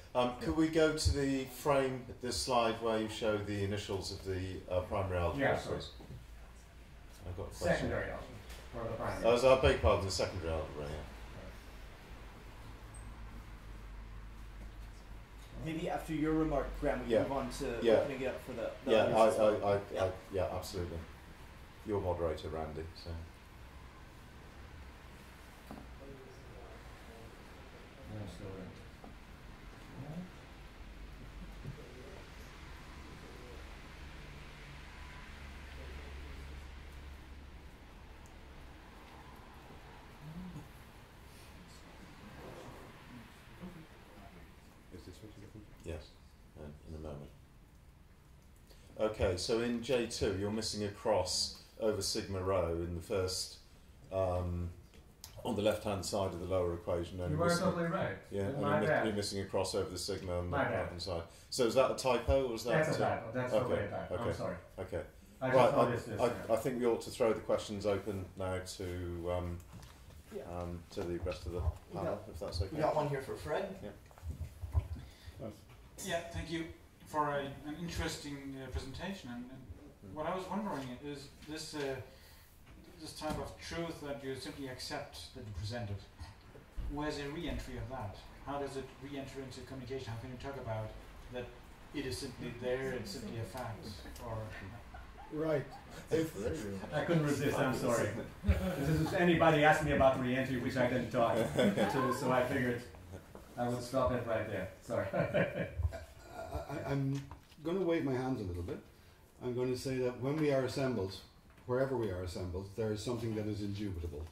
Could we go to the frame, this slide where you show the initials of the primary algebra? Yeah, sorry. I've got a question. Secondary algebra. For the primary. I beg your pardon, the secondary algebra, yeah. Maybe after your remark, Graham, we can move on to opening it up for the others. Yeah, absolutely. You're moderator, Randy. So. Yes, in a moment. Okay, so in J2 you're missing a cross over sigma rho in the first, on the left-hand side of the lower equation. You were totally right. Yeah, and you're missing a cross over the sigma on the My bad. right-hand side. So is that a typo or was that? That's a typo. That's okay. totally a typo. Okay. I'm sorry. Okay. I Right, just noticed this. I think we ought to throw the questions open now to the rest of the panel, if that's okay. We got one here for Fred. Yeah. Yeah, thank you for an interesting presentation. And what I was wondering is this type of truth that you simply accept that you presented. Where's a re-entry of that? How does it re-enter into communication? How can you talk about that it is simply there, it's simply a fact? Or Right. I couldn't resist, I'm sorry. If anybody asked me about re-entry, which I didn't talk to, so I figured I would stop it right there. Sorry. I'm going to wave my hands a little bit. I'm going to say that when we are assembled, wherever we are assembled, there is something that is indubitable.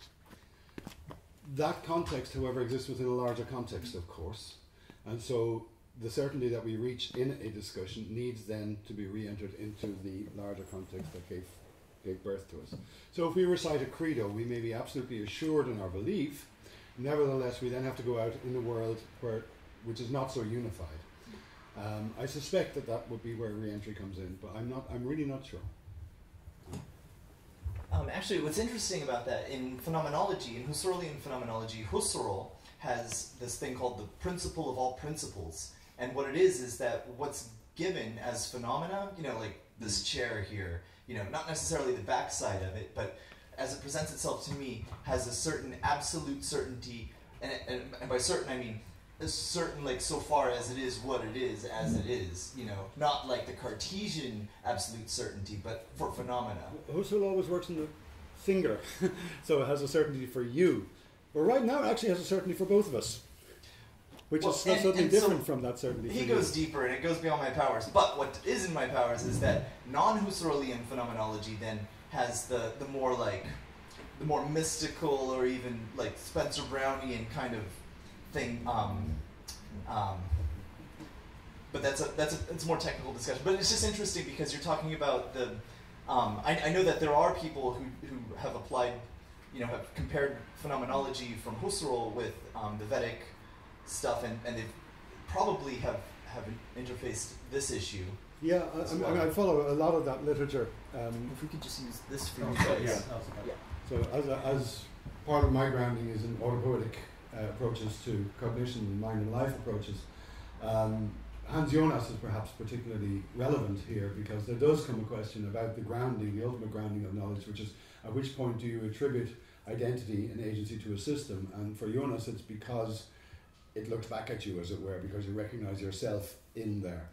That context, however, exists within a larger context, of course. And so the certainty that we reach in a discussion needs then to be re-entered into the larger context that gave birth to us. So if we recite a credo, we may be absolutely assured in our belief. Nevertheless, we then have to go out in the world which is not so unified. I suspect that would be where re-entry comes in, but I'm really not sure. Actually, what's interesting about that, in phenomenology, in Husserlian phenomenology, Husserl has this thing called the principle of all principles. And what it is that what's given as phenomena, like this chair here, not necessarily the backside of it, but as it presents itself to me, has a certain absolute certainty, and by certain I mean a certain, like, so far as it is what it is, as it is, not like the Cartesian absolute certainty, but for phenomena. Husserl always works in the singular, so it has a certainty for you. But right now it actually has a certainty for both of us, which is something different from that certainty. He goes deeper, and it goes beyond my powers. But what is in my powers is that non-Husserlian phenomenology then has the more mystical, or even like Spencer Brownian kind of thing. But it's a more technical discussion. But it's just interesting because you're talking about the. I know that there are people who have applied, have compared phenomenology from Husserl with the Vedic stuff, and they probably have interfaced this issue. Yeah, I follow a lot of that literature. If we could just use this for you guys. Yeah. So as part of my grounding is in autopoietic approaches to cognition and mind and life approaches, Hans Jonas is perhaps particularly relevant here, because there does come a question about the grounding, the ultimate grounding of knowledge, which is at which point do you attribute identity and agency to a system. And for Jonas it's because it looks back at you, as it were, because you recognize yourself in there.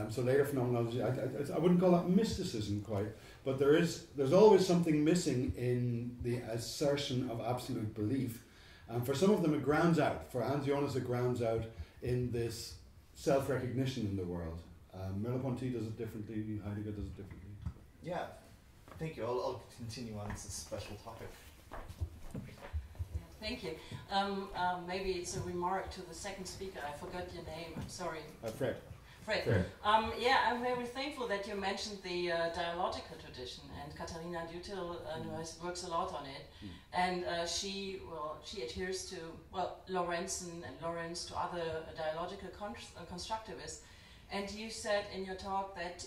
So later phenomenology, I wouldn't call that mysticism quite, but there's always something missing in the assertion of absolute belief. And for some of them it grounds out. For Hans Jonas it grounds out in this self-recognition in the world. Merleau-Ponty does it differently, Heidegger does it differently. Yeah, thank you. I'll continue on. It's a special topic. Thank you. Maybe it's a remark to the second speaker. I forgot your name. I'm sorry. Fred. Fred. Yeah, I'm very thankful that you mentioned the dialogical tradition, and Katharina Dutil works a lot on it. And she adheres to, Lorenzen and Lorenz, to other dialogical constructivists. And you said in your talk that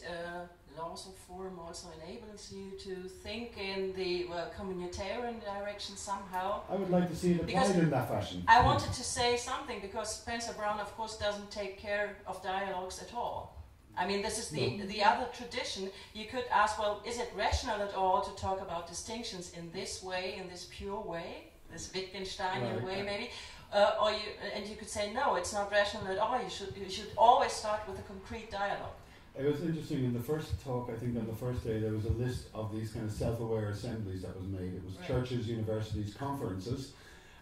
laws of form also enables you to think in the communitarian direction somehow. I would like to see it applied in that fashion. I wanted to say something, because Spencer Brown, of course, doesn't take care of dialogues at all. I mean, this is the other tradition. You could ask, well, is it rational at all to talk about distinctions in this way, in this pure way, this Wittgensteinian way, maybe? And you could say, no, it's not rational at all. You should always start with a concrete dialogue. It was interesting, in the first talk, I think on the first day, there was a list of these kind of self-aware assemblies that was made. It was churches, universities, conferences,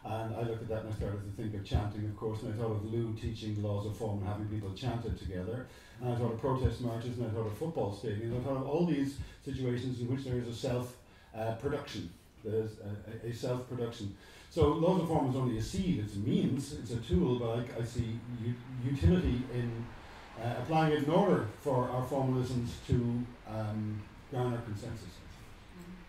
and I looked at that and I started to think of chanting, of course, and I thought of Leao teaching laws of form and having people chant it together, and I thought of protest marches, and I thought of football stadiums, and I thought of all these situations in which there is a self-production. There's a self-production. So laws of form is only a seed, it's a means, it's a tool, but I see utility in applying it in order for our formalisms to garner consensus.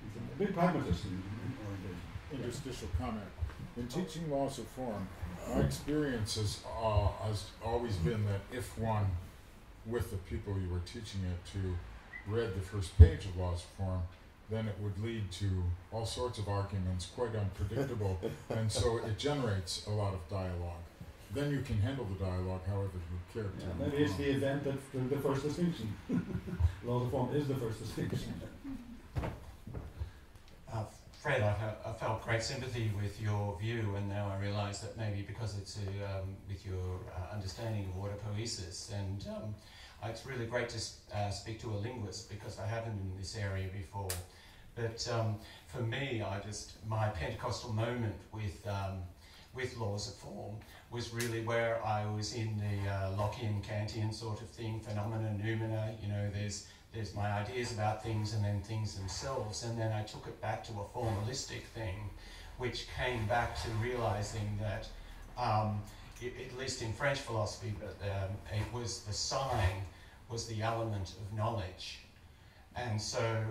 It's a big pragmatist in orientation. Interstitial comment. In teaching laws of form, my experience has always been that if one, with the people you were teaching it to, read the first page of laws of form, then it would lead to all sorts of arguments, quite unpredictable, and so it generates a lot of dialogue. Then you can handle the dialogue however you care to. Yeah, maybe it's the event that's the first distinction. Laws of form is the first distinction. Fred, I felt great sympathy with your view, and now I realise that maybe because it's with your understanding of autopoiesis, and it's really great to speak to a linguist because I haven't in this area before. But for me, my Pentecostal moment with laws of form was really where I was in the Lockean Kantian sort of thing, phenomena, noumena, you know, there's my ideas about things and then things themselves, and then I took it back to a formalistic thing, which came back to realizing that, at least in French philosophy, but it was the sign was the element of knowledge. And so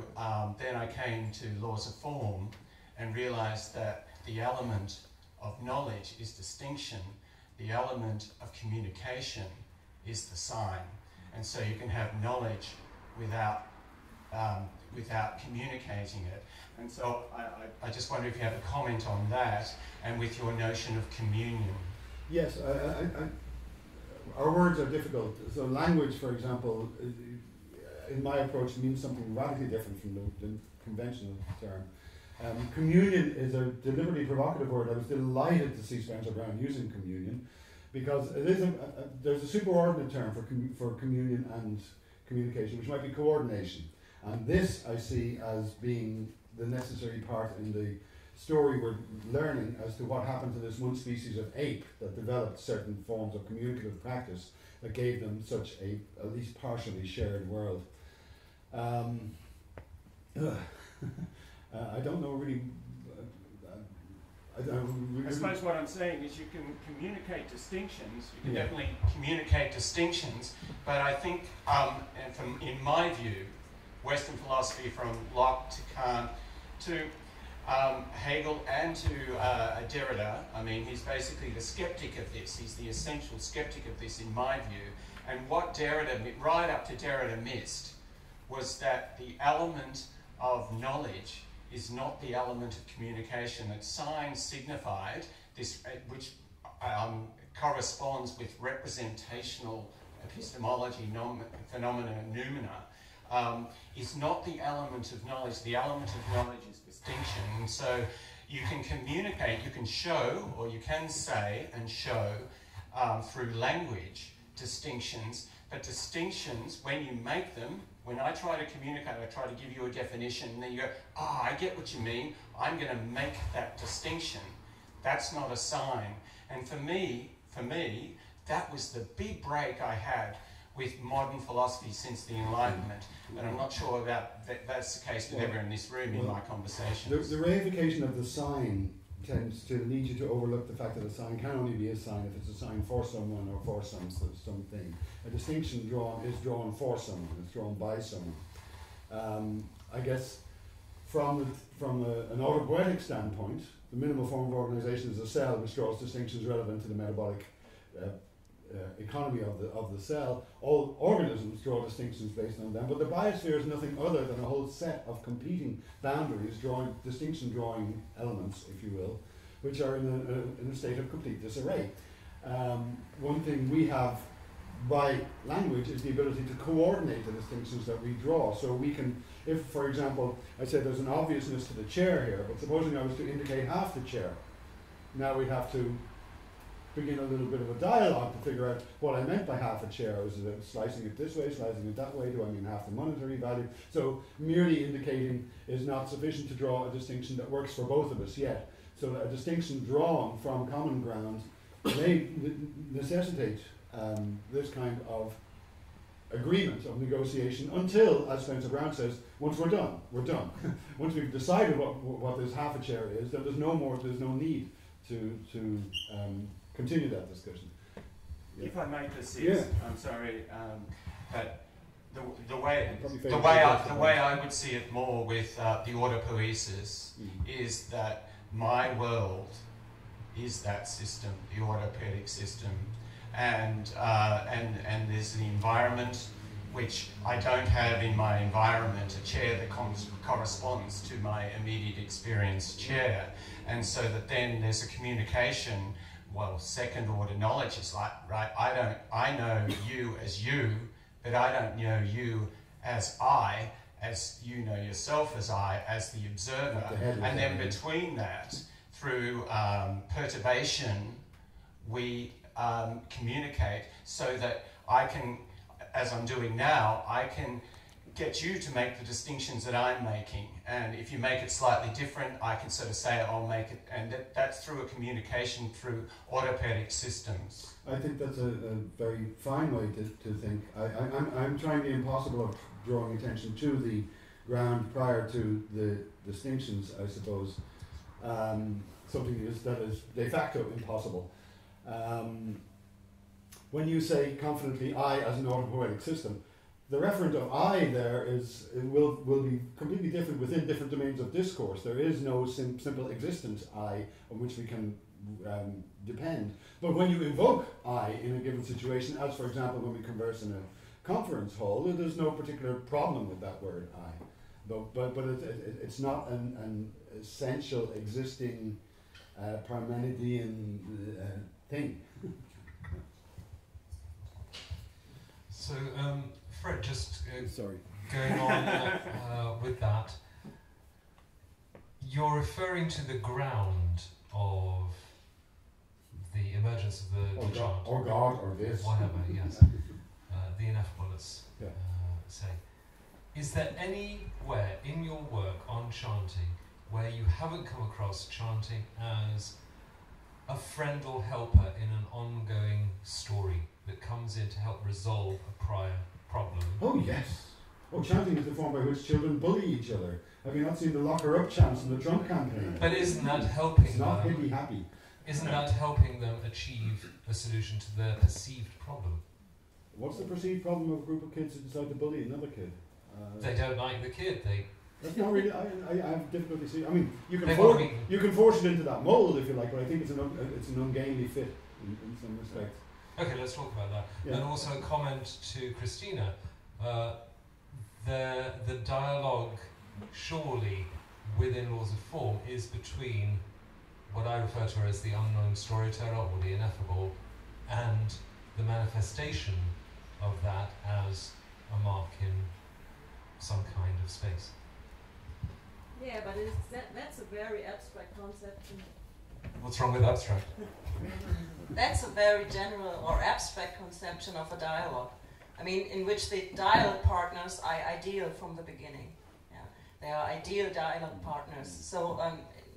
then I came to laws of form and realized that the element of knowledge is distinction, the element of communication is the sign. And so you can have knowledge without communicating it. And so I just wonder if you have a comment on that and with your notion of communion. Yes, our words are difficult. So language, for example, in my approach means something radically different from the conventional term. Communion is a deliberately provocative word. I was delighted to see Spencer Brown using communion because it is there's a superordinate term for communion and communication, which might be coordination. And this I see as being the necessary part in the story we're learning as to what happened to this one species of ape that developed certain forms of communicative practice that gave them such a at least partially shared world. I don't know really. I suppose what I'm saying is you can communicate distinctions. You can definitely communicate distinctions, but I think, and in my view, Western philosophy from Locke to Kant to Hegel and to Derrida, I mean, he's basically the skeptic of this. He's the essential skeptic of this, in my view. And what Derrida, right up to Derrida, missed was that the element of knowledge is not the element of communication. That signs signified this, which corresponds with representational epistemology, phenomena, noumena, is not the element of knowledge. The element of knowledge is distinction. And so you can communicate, you can show, or you can say and show through language distinctions, but distinctions, when you make them, when I try to communicate, I try to give you a definition, and then you go, I get what you mean, I'm going to make that distinction. That's not a sign. And for me, that was the big break I had with modern philosophy since the Enlightenment. But I'm not sure about that's the case with everyone in this room in my conversations. The reification of the sign tends to lead you to overlook the fact that a sign can only be a sign if it's a sign for someone or for something. A distinction is drawn for someone, it's drawn by someone. I guess from an autopoietic standpoint, the minimal form of organization is a cell which draws distinctions relevant to the metabolic economy of the cell. All organisms draw distinctions based on them, but the biosphere is nothing other than a whole set of competing boundaries, distinction drawing elements, if you will, which are in a state of complete disarray. One thing we have by language is the ability to coordinate the distinctions that we draw. So we can, if, for example, I said there's an obviousness to the chair here, but supposing I was to indicate half the chair, now we'd have to begin a little bit of a dialogue to figure out what I meant by half a chair. Is it slicing it this way, slicing it that way? Do I mean half the monetary value? So merely indicating is not sufficient to draw a distinction that works for both of us yet. So a distinction drawn from common ground may necessitate this kind of agreement, of negotiation, until, as Spencer Brown says, once we're done, we're done. Once we've decided what this half a chair is, then there's no need to continue that discussion. Yeah. If I may persist, yeah. I'm sorry, but the way I would see it more with the autopoiesis is that my world is that system, the autopoietic system, and there's the environment which I don't have in my environment a chair that corresponds to my immediate experience chair, and so that then there's a communication. Well, second order knowledge is like, right, I know you as you, but I don't know you as I, as you know yourself as I, as the observer. And then between that, through perturbation, we communicate so that I can, as I'm doing now, I can get you to make the distinctions that I'm making. And if you make it slightly different, I can sort of say, I'll make it, and that's through a communication through autopoietic systems. I think that's a very fine way to think. I'm trying the impossible of drawing attention to the ground prior to the distinctions, I suppose. Something that is de facto impossible. When you say confidently I as an autopoietic system, the referent of I there will be completely different within different domains of discourse. There is no simple existent I on which we can depend. But when you invoke I in a given situation, as for example when we converse in a conference hall, there's no particular problem with that word I. But it's not an essential existing Parmenidean thing. So, Fred, just going on with that, you're referring to the ground of the emergence of the chant. Or God, or this. Whatever, yes. The ineffable, let's say. Is there anywhere in your work on chanting where you haven't come across chanting as a friend or helper in an ongoing story that comes in to help resolve a prior problem? Oh yes. Oh, chanting is the form by which children bully each other. Have you not seen the lock her up chants in the Trump campaign? But isn't that helping It's not hippie happy. Isn't that helping them achieve a solution to their perceived problem? What's the perceived problem of a group of kids who decide to bully another kid? They don't like the kid. That's not really. I have difficulty seeing. I mean, you can force it into that mold if you like, but I think it's an ungainly fit in some respects. Okay, let's talk about that. Yeah. And also a comment to Christina. The dialogue, surely, within Laws of Form, is between what I refer to as the unknown storyteller or the ineffable, and the manifestation of that as a mark in some kind of space. Yeah, but that's a very abstract concept. What's wrong with abstract? That's a very general or abstract conception of a dialogue. I mean, in which the dialogue partners are ideal from the beginning. Yeah, they are ideal dialogue partners. So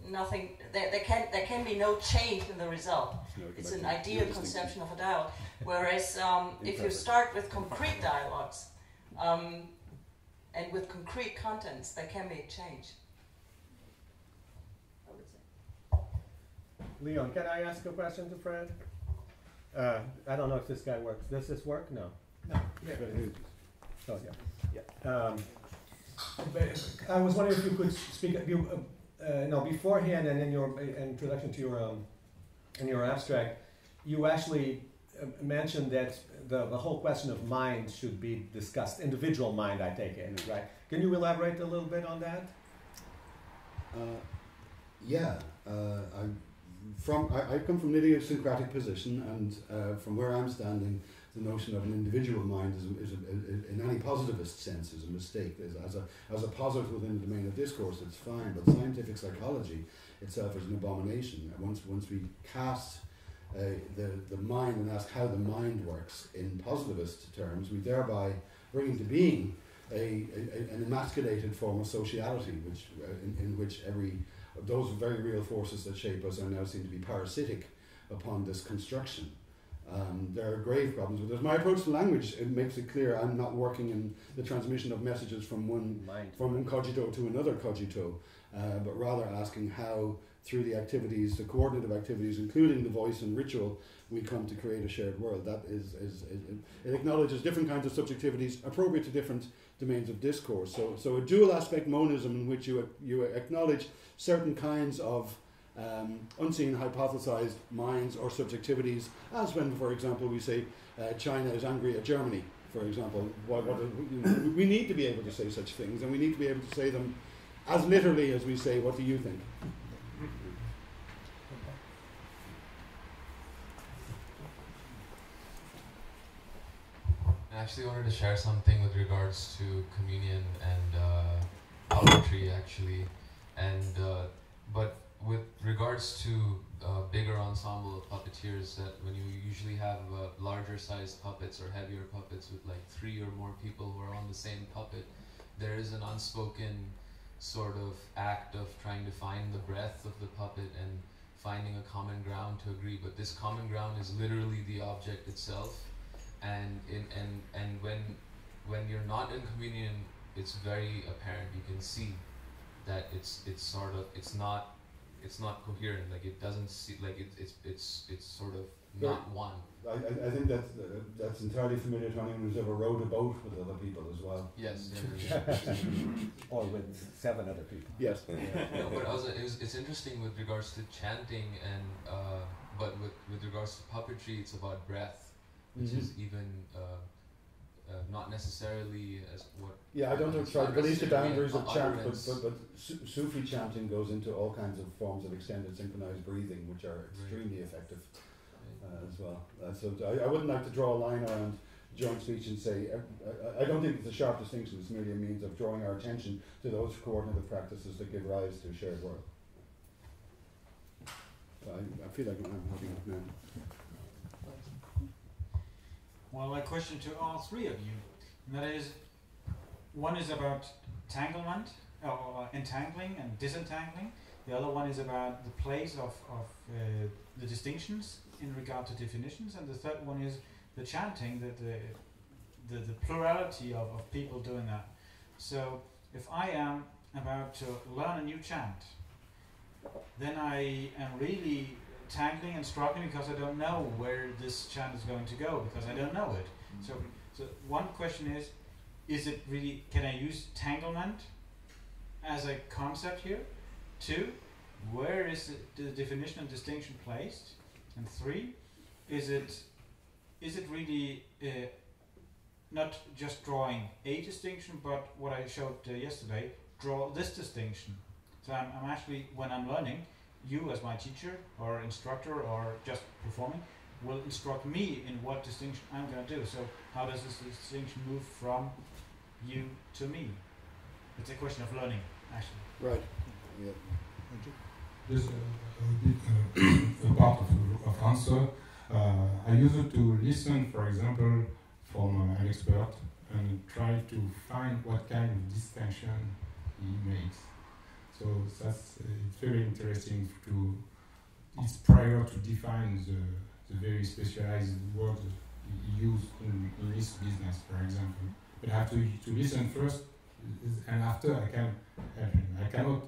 nothing. There can be no change in the result. It's an ideal conception of a dialogue. Whereas if you start with concrete dialogues and with concrete contents, there can be a change. Leon, can I ask a question to Fred? I don't know if this guy works. Does this work? No. No. Yeah. Oh, yeah. I was wondering if you could speak. Beforehand and in your introduction to your in your abstract, you actually mentioned that the whole question of mind should be discussed. Individual mind, I take it, right? Can you elaborate a little bit on that? I come from an idiosyncratic position, and from where I'm standing, the notion of an individual mind is in any positivist sense is a mistake. As a posit within the domain of discourse, it's fine, but scientific psychology itself is an abomination. And once we cast the mind and ask how the mind works in positivist terms, we thereby bring into being an emasculated form of sociality, which in which those very real forces that shape us are now seen to be parasitic upon this construction. There are grave problems with this. My approach to language, it makes it clear I'm not working in the transmission of messages from one cogito to another cogito, but rather asking how, through the activities, the coordinative activities, including the voice and ritual, we come to create a shared world. That it acknowledges different kinds of subjectivities appropriate to different domains of discourse. So a dual aspect monism in which you acknowledge certain kinds of unseen hypothesized minds or subjectivities, as when, for example, we say China is angry at Germany, for example. We need to be able to say such things, and we need to be able to say them as literally as we say, what do you think? I actually wanted to share something with regards to communion and poetry, actually, and but with regards to bigger ensemble of puppeteers, that when you usually have larger sized puppets or heavier puppets with like 3 or more people who are on the same puppet, there is an unspoken sort of act of trying to find the breadth of the puppet and finding a common ground to agree. But this common ground is literally the object itself. And when you're not in communion, it's very apparent. You can see that it's not coherent. Like it doesn't see, like it's sort of not one. I think that's entirely familiar to anyone who's ever rowed a boat with other people as well. Yes. Or with 7 other people. Yes. No, but it's interesting with regards to chanting and but with regards to puppetry, it's about breath. Which is even not necessarily as what... Yeah, I don't try to police the boundaries of chant, but Sufi chanting goes into all kinds of forms of extended synchronized breathing, which are extremely effective as well. So I wouldn't like to draw a line around joint speech and say, I don't think it's a sharp distinction, it's merely a means of drawing our attention to those coordinative practices that give rise to a shared world. So I feel like I'm having it now. Well, a question to all 3 of you, and that is, one is about entanglement, or entangling and disentangling. The other one is about the place of the distinctions in regard to definitions, and the third one is the chanting, the plurality of people doing that. So, if I am about to learn a new chant, then I am really tangling and struggling because I don't know where this chant is going to go, because I don't know it. So one question is it really, can I use tanglement as a concept here? 2, where is the definition and distinction placed? And 3, is it really not just drawing a distinction, but what I showed yesterday, draw this distinction. So I'm actually, when I'm learning, you as my teacher or instructor or just performing will instruct me in what distinction I'm going to do. So how does this distinction move from you to me? It's a question of learning, actually. Right. Yeah. Just a bit a part of answer. I used to listen, for example, from an expert and try to find what kind of distinction he makes. So it's very interesting it's prior to define the very specialized word he used in his business, for example. But I have to listen first, and after I can help him. I cannot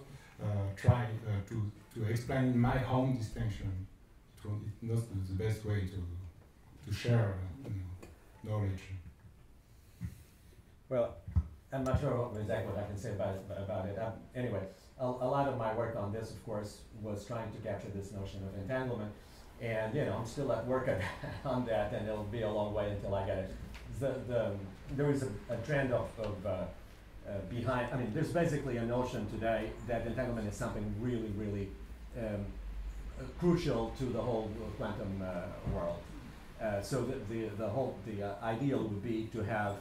try to explain my own distinction. It's not the best way to share knowledge. Well, I'm not sure exactly what I can say about it. Anyway. A lot of my work on this, of course, was trying to capture this notion of entanglement, and I'm still at work on that, and it'll be a long way until I get it. There is a trend of behind. I mean, there's basically a notion today that entanglement is something really, really crucial to the whole quantum world. So the ideal would be to have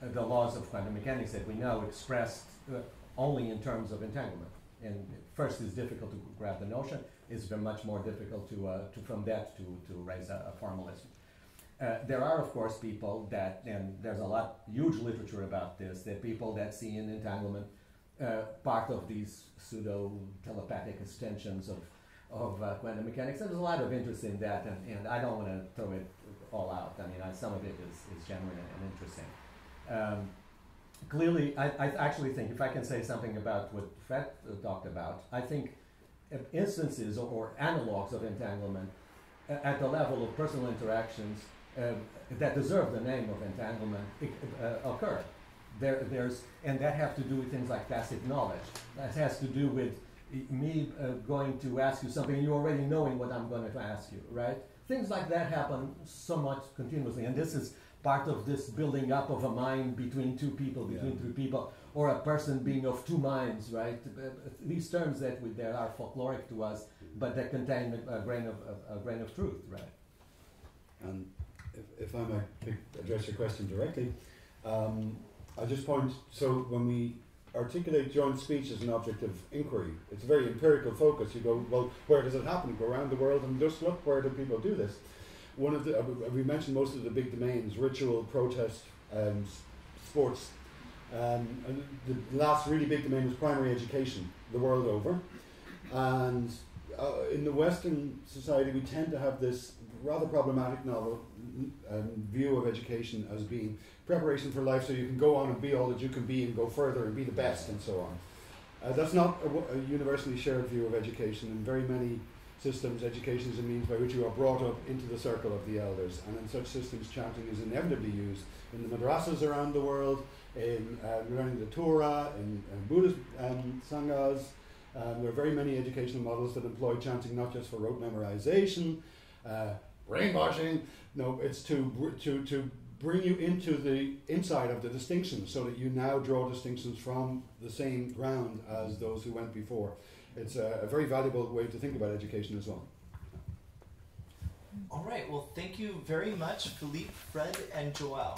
the laws of quantum mechanics that we know expressed only in terms of entanglement. And first, it's difficult to grab the notion. It's been much more difficult to from that to raise a formalism. There are, of course, people that, and there's huge literature about this, that people that see in entanglement part of these pseudo-telepathic extensions of quantum mechanics. There's a lot of interest in that, and I don't want to throw it all out. I mean, some of it is genuine and interesting. Clearly, I actually think, if I can say something about what Fred talked about, I think instances or analogs of entanglement at the level of personal interactions that deserve the name of entanglement occur. And that have to do with things like tacit knowledge. That has to do with me going to ask you something and you already knowing what I'm going to ask you, right? Things like that happen so much continuously, and this is part of this building up of a mind between two people, between three people, or a person being of two minds, right? These terms that are folkloric to us, but that contain a grain of truth, right? And if I might address your question directly, I'll just point, so when we articulate joint speech as an object of inquiry, it's a very empirical focus. You go, well, where does it happen? Go around the world and just look, where do people do this? One of the, we mentioned most of the big domains, ritual, protest, sports. And the last really big domain was primary education, the world over. And in the Western society, we tend to have this rather problematic novel view of education as being preparation for life so you can go on and be all that you can be and go further and be the best and so on. That's not a universally shared view of education. In very many systems, education is a means by which you are brought up into the circle of the elders, and in such systems chanting is inevitably used in the madrasas around the world, in learning the Torah, in Buddhist sanghas. There are very many educational models that employ chanting not just for rote memorization, brainwashing. No, it's to bring you into the inside of the distinctions so that you now draw distinctions from the same ground as those who went before. It's a very valuable way to think about education as well. All right, well, thank you very much, Philippe, Fred, and Joao.